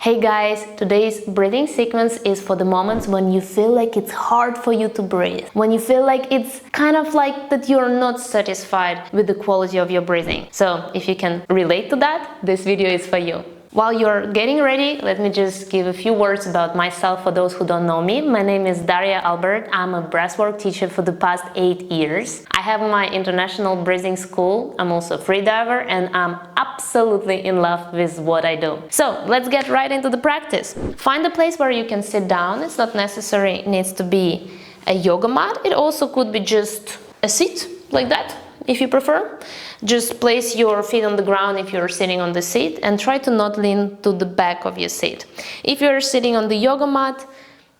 Hey guys, today's breathing sequence is for the moments when you feel like it's hard for you to breathe. When you feel like it's kind of like that you're not satisfied with the quality of your breathing. So if you can relate to that, this video is for you. While you're getting ready, let me just give a few words about myself for those who don't know me. My name is Daria Albert. I'm a breathwork teacher for the past 8 years. I have my international breathing school. I'm also a freediver and I'm absolutely in love with what I do. So let's get right into the practice. Find a place where you can sit down. It's not necessary, it needs to be a yoga mat. It also could be just a seat like that, if you prefer. Just place your feet on the ground if you're sitting on the seat and try to not lean to the back of your seat. If you're sitting on the yoga mat,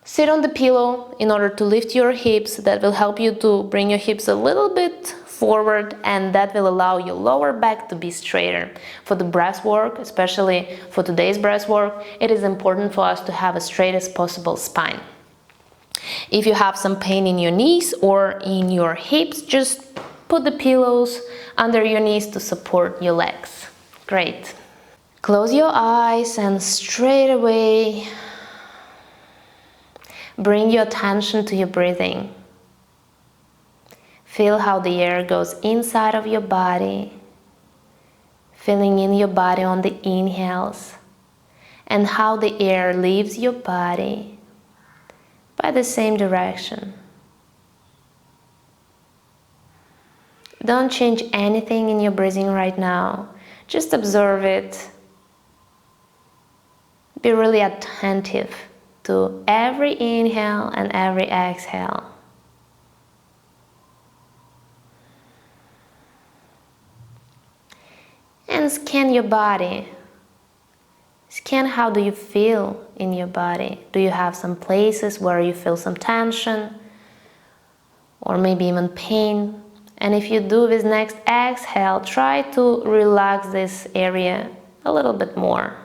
sit on the pillow in order to lift your hips. That will help you to bring your hips a little bit forward, and that will allow your lower back to be straighter. For the breath work, especially for today's breath work, it is important for us to have a straight as possible spine. If you have some pain in your knees or in your hips, just put the pillows under your knees to support your legs. Great. Close your eyes and straight away bring your attention to your breathing. Feel how the air goes inside of your body, filling in your body on the inhales, and how the air leaves your body by the same direction. Don't change anything in your breathing right now. Just observe it. Be really attentive to every inhale and every exhale. And scan your body. Scan how do you feel in your body. Do you have some places where you feel some tension or maybe even pain? And if you do this next exhale, try to relax this area a little bit more.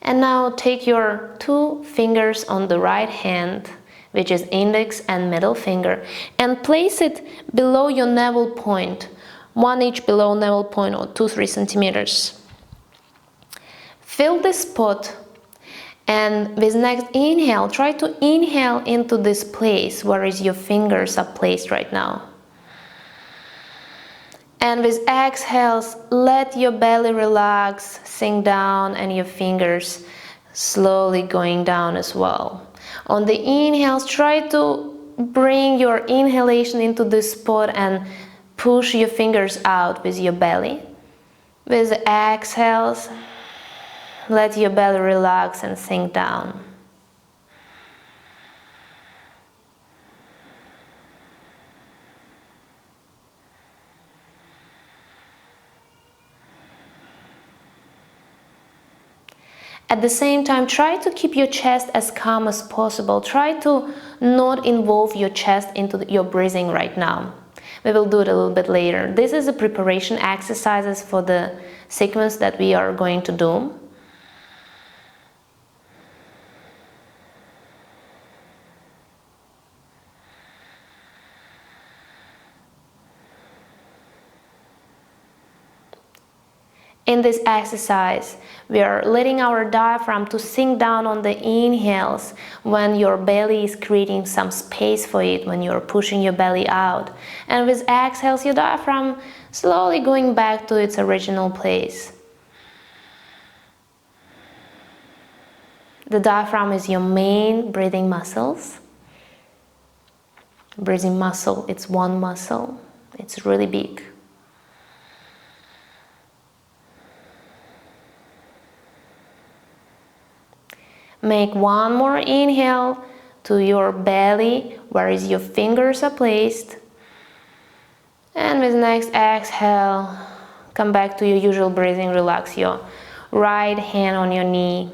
And now take your 2 fingers on the right hand, which is index and middle finger, and place it below your navel point, 1 each below navel point or 2-3 centimeters. Feel this spot, and with next inhale, try to inhale into this place where your fingers are placed right now. And with exhales, let your belly relax, sink down, and your fingers slowly going down as well. On the inhales, try to bring your inhalation into this spot and push your fingers out with your belly. With exhales, let your belly relax and sink down. At the same time, try to keep your chest as calm as possible. Try to not involve your chest into your breathing right now. We will do it a little bit later. This is a preparation exercises for the sequence that we are going to do. In this exercise, we are letting our diaphragm to sink down on the inhales when your belly is creating some space for it, when you're pushing your belly out. And with exhales, your diaphragm slowly going back to its original place. The diaphragm is your main breathing muscles. Breathing muscle, it's one muscle. It's really big. Make one more inhale to your belly, where your fingers are placed. And with next exhale, come back to your usual breathing. Relax your right hand on your knee.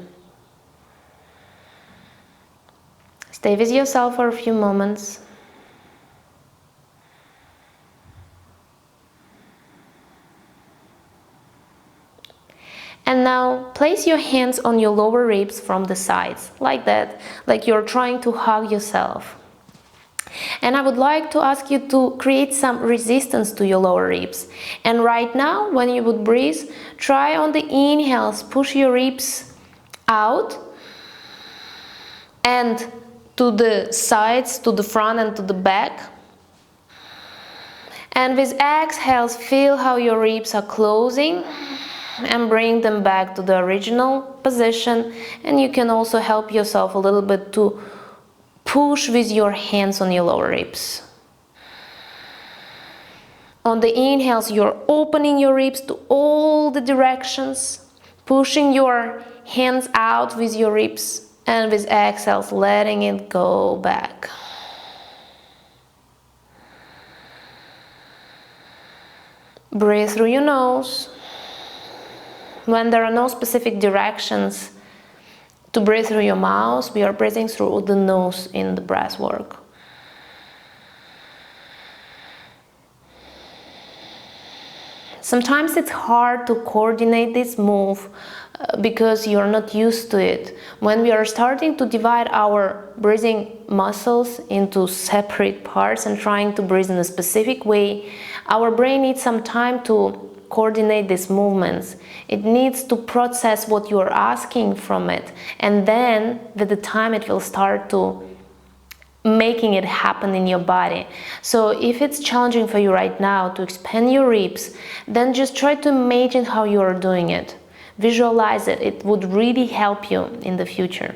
Stay with yourself for a few moments. And now place your hands on your lower ribs from the sides, like that, like you're trying to hug yourself. And I would like to ask you to create some resistance to your lower ribs. And right now, when you would breathe, try on the inhales, push your ribs out and to the sides, to the front and to the back. And with exhales, feel how your ribs are closing and bring them back to the original position. And you can also help yourself a little bit to push with your hands on your lower ribs. On the inhales, you're opening your ribs to all the directions, pushing your hands out with your ribs, and with exhales, letting it go back. Breathe through your nose. When there are no specific directions to breathe through your mouth, we are breathing through the nose in the breath work. Sometimes it's hard to coordinate this move because you're not used to it. When we are starting to divide our breathing muscles into separate parts and trying to breathe in a specific way, our brain needs some time to coordinate these movements. It needs to process what you are asking from it, and then with the time it will start to making it happen in your body. So if it's challenging for you right now to expand your ribs, then just try to imagine how you are doing it. Visualize it. It would really help you in the future.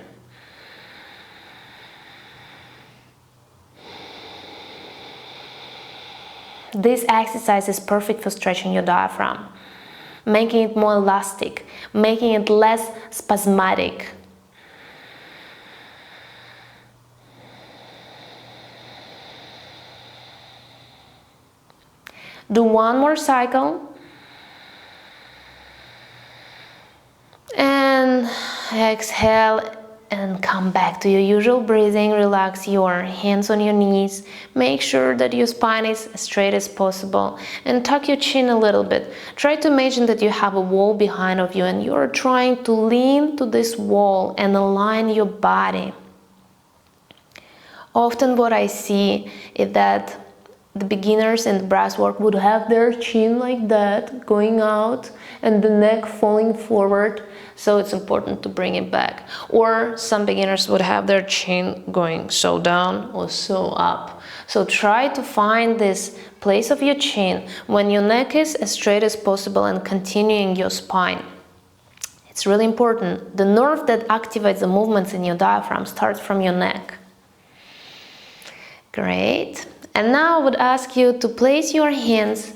This exercise is perfect for stretching your diaphragm, making it more elastic, making it less spasmodic. Do one more cycle. And exhale and come back to your usual breathing. Relax your hands on your knees. Make sure that your spine is as straight as possible and tuck your chin a little bit. Try to imagine that you have a wall behind of you and you're trying to lean to this wall and align your body. Often what I see is that the beginners in the breathwork would have their chin like that, going out, and the neck falling forward, so it's important to bring it back. Or some beginners would have their chin going so down or so up. So try to find this place of your chin when your neck is as straight as possible and continuing your spine. It's really important. The nerve that activates the movements in your diaphragm starts from your neck. Great. And now I would ask you to place your hands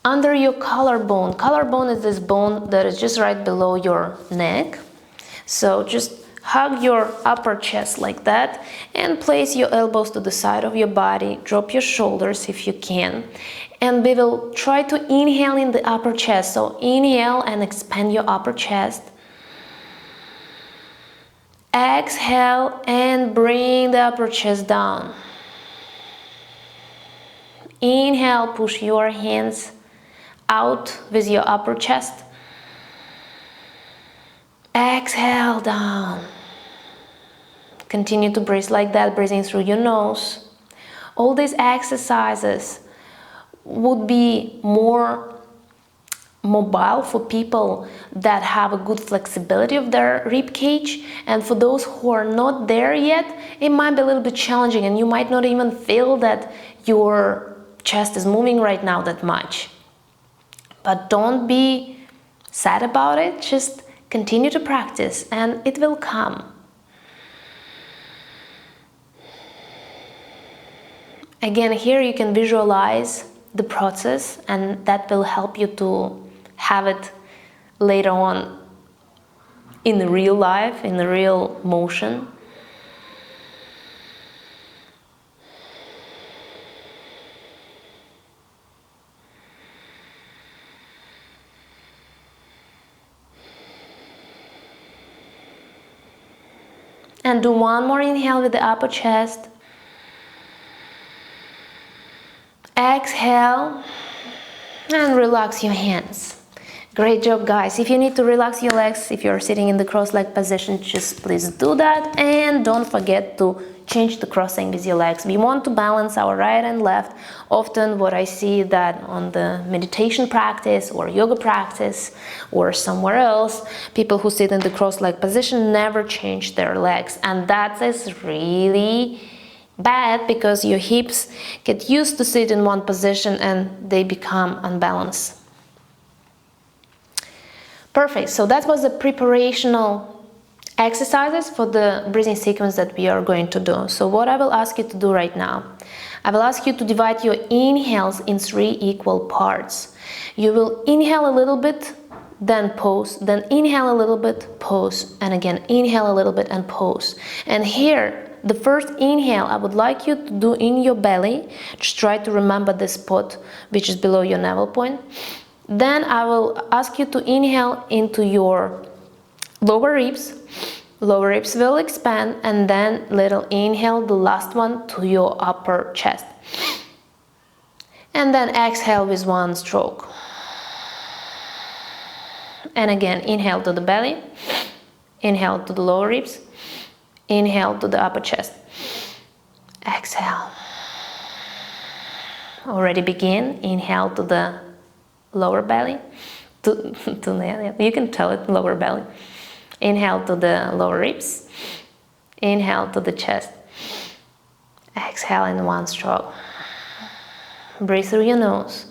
under your collarbone. Collarbone is this bone that is just right below your neck. So just hug your upper chest like that and place your elbows to the side of your body. Drop your shoulders if you can. And we will try to inhale in the upper chest. So inhale and expand your upper chest. Exhale and bring the upper chest down. Inhale, push your hands out with your upper chest. Exhale, down. Continue to breathe like that, breathing through your nose. All these exercises would be more mobile for people that have a good flexibility of their rib cage, and for those who are not there yet, it might be a little bit challenging and you might not even feel that your chest is moving right now that much. But don't be sad about it, just continue to practice and it will come. Again, here you can visualize the process and that will help you to have it later on in the real life, in the real motion. And do one more inhale with the upper chest. Exhale and relax your hands. Great job, guys. If you need to relax your legs, if you're sitting in the cross-leg position, just please do that. And don't forget to change the crossing with your legs. We want to balance our right and left. Often what I see that on the meditation practice or yoga practice or somewhere else, people who sit in the cross-leg position never change their legs. And that is really bad because your hips get used to sit in one position and they become unbalanced. Perfect. So that was the preparational exercises for the breathing sequence that we are going to do. So what I will ask you to do right now, I will ask you to divide your inhales in 3 equal parts. You will inhale a little bit, then pause, then inhale a little bit, pause, and again inhale a little bit and pause. And here, the first inhale I would like you to do in your belly. Just try to remember the spot which is below your navel point. Then I will ask you to inhale into your lower ribs. Lower ribs will expand, and then little inhale, the last one, to your upper chest. And then exhale with one stroke. And again, inhale to the belly, inhale to the lower ribs, inhale to the upper chest. Exhale. Already begin. Inhale to the lower belly, you can tell it, lower belly. Inhale to the lower ribs, inhale to the chest, exhale in one stroke. Breathe through your nose.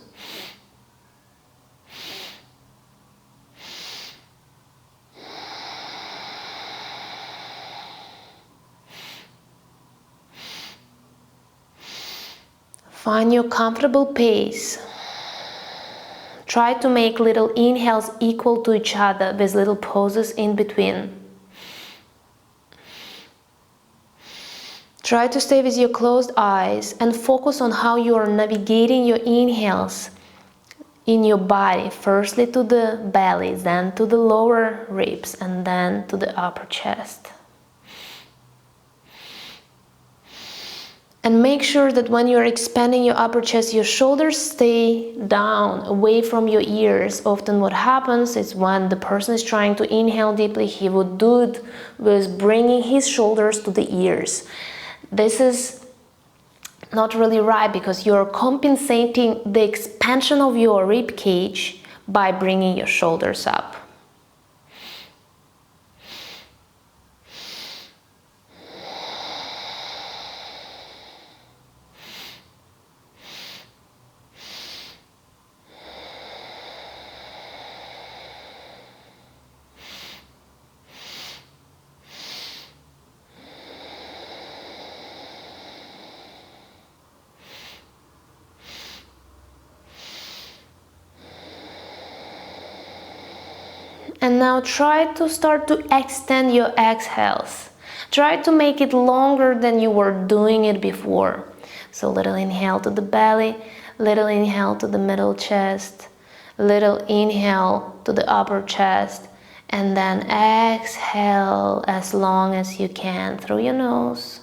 Find your comfortable pace. Try to make little inhales equal to each other with little pauses in between. Try to stay with your closed eyes and focus on how you are navigating your inhales in your body. Firstly to the belly, then to the lower ribs, and then to the upper chest. And make sure that when you're expanding your upper chest, your shoulders stay down, away from your ears. Often what happens is when the person is trying to inhale deeply, he would do it with bringing his shoulders to the ears. This is not really right because you're compensating the expansion of your rib cage by bringing your shoulders up. And now try to start to extend your exhales. Try to make it longer than you were doing it before. So little inhale to the belly, little inhale to the middle chest, little inhale to the upper chest, and then exhale as long as you can through your nose.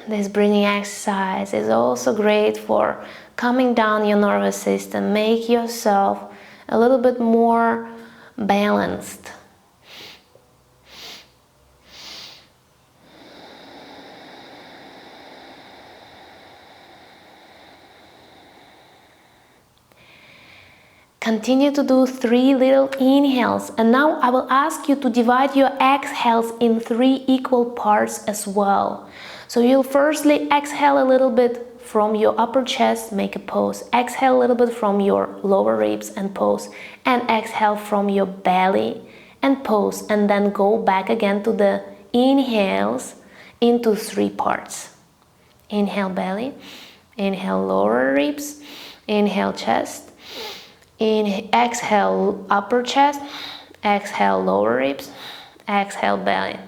This breathing exercise is also great for calming down your nervous system, make yourself a little bit more balanced. Continue to do 3 little inhales, and now I will ask you to divide your exhales in 3 equal parts as well. So you'll firstly exhale a little bit from your upper chest, make a pause. Exhale a little bit from your lower ribs and pause. And exhale from your belly and pause. And then go back again to the inhales into 3 parts. Inhale belly, inhale lower ribs, inhale chest, exhale upper chest, exhale lower ribs, exhale belly.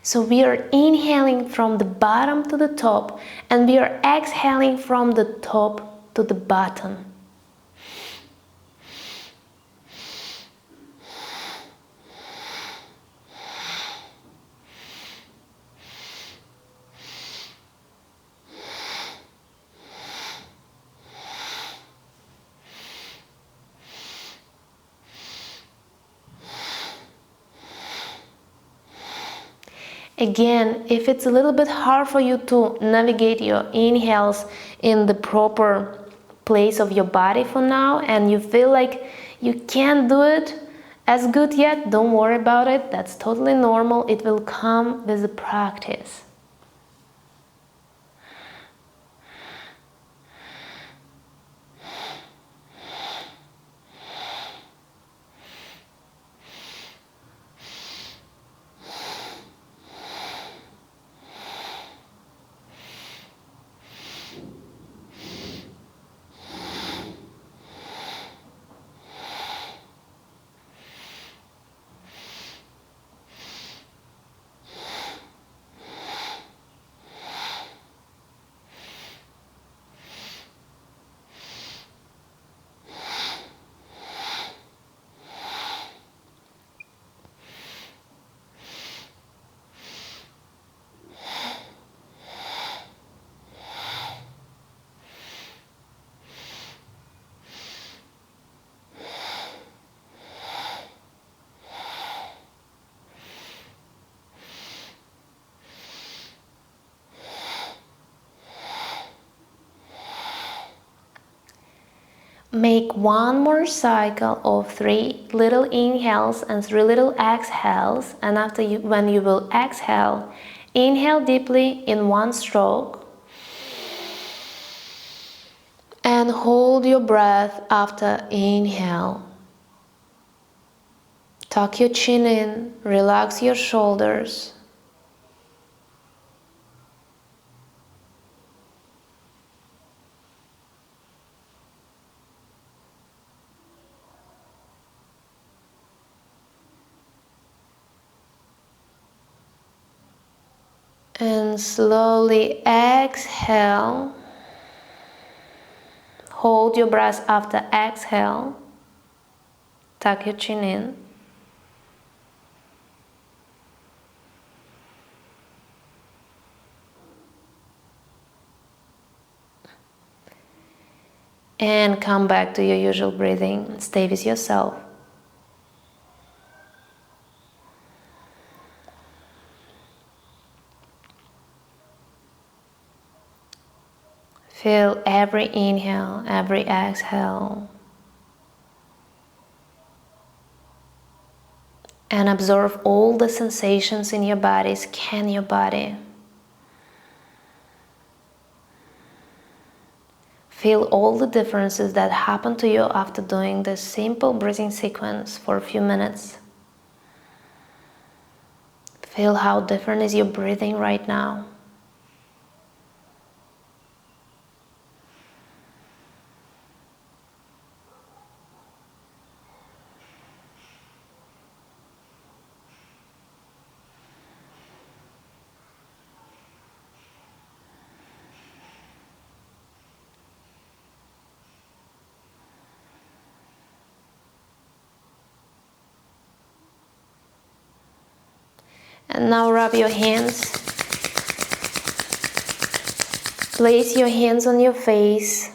So we are inhaling from the bottom to the top, and we are exhaling from the top to the bottom. Again, if it's a little bit hard for you to navigate your inhales in the proper place of your body for now, and you feel like you can't do it as good yet, don't worry about it. That's totally normal. It will come with the practice. Make one more cycle of 3 little inhales and 3 little exhales, and when you will exhale, inhale deeply in one stroke and hold your breath after inhale. Tuck your chin in, relax your shoulders. And slowly exhale. Hold your breath after exhale. Tuck your chin in. And come back to your usual breathing. Stay with yourself. Feel every inhale, every exhale. And observe all the sensations in your body. Scan your body. Feel all the differences that happen to you after doing this simple breathing sequence for a few minutes. Feel how different is your breathing right now. And now rub your hands. Place your hands on your face.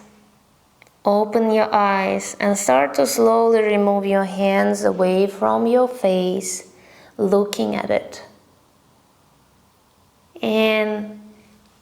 Open your eyes and start to slowly remove your hands away from your face, looking at it. And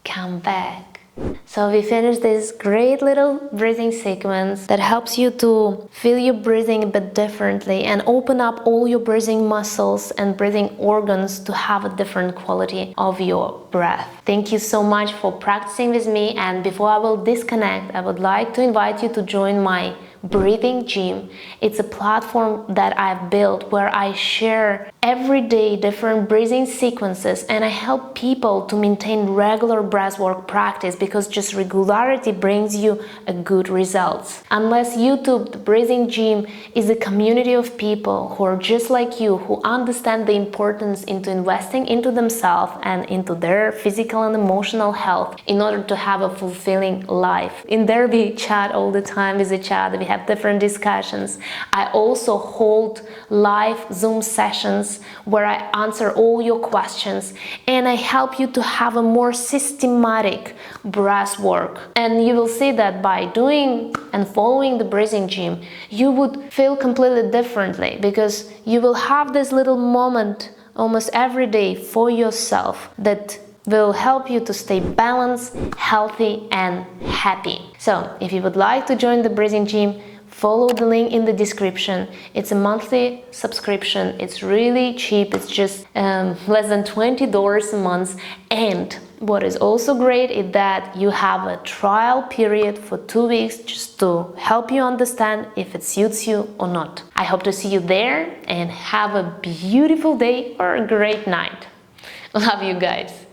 come back. So we finished this great little breathing sequence that helps you to feel your breathing a bit differently and open up all your breathing muscles and breathing organs to have a different quality of your breath. Thank you so much for practicing with me, and before I will disconnect, I would like to invite you to join my breathing gym. It's a platform that I've built where I share every day different breathing sequences, and I help people to maintain regular breathwork practice because just regularity brings you a good results. Unless YouTube, the Breathing Gym, is a community of people who are just like you, who understand the importance into investing into themselves and into their physical and emotional health in order to have a fulfilling life. In there we chat all the time with each other, we have different discussions. I also hold live Zoom sessions where I answer all your questions and I help you to have a more systematic breath work. And you will see that by doing and following the Breathing Gym, you would feel completely differently because you will have this little moment almost every day for yourself that will help you to stay balanced, healthy and happy. So if you would like to join the Breathing Gym, follow the link in the description. It's a monthly subscription. It's really cheap. It's just less than $20 a month. And what is also great is that you have a trial period for 2 weeks just to help you understand if it suits you or not. I hope to see you there and have a beautiful day or a great night. Love you guys.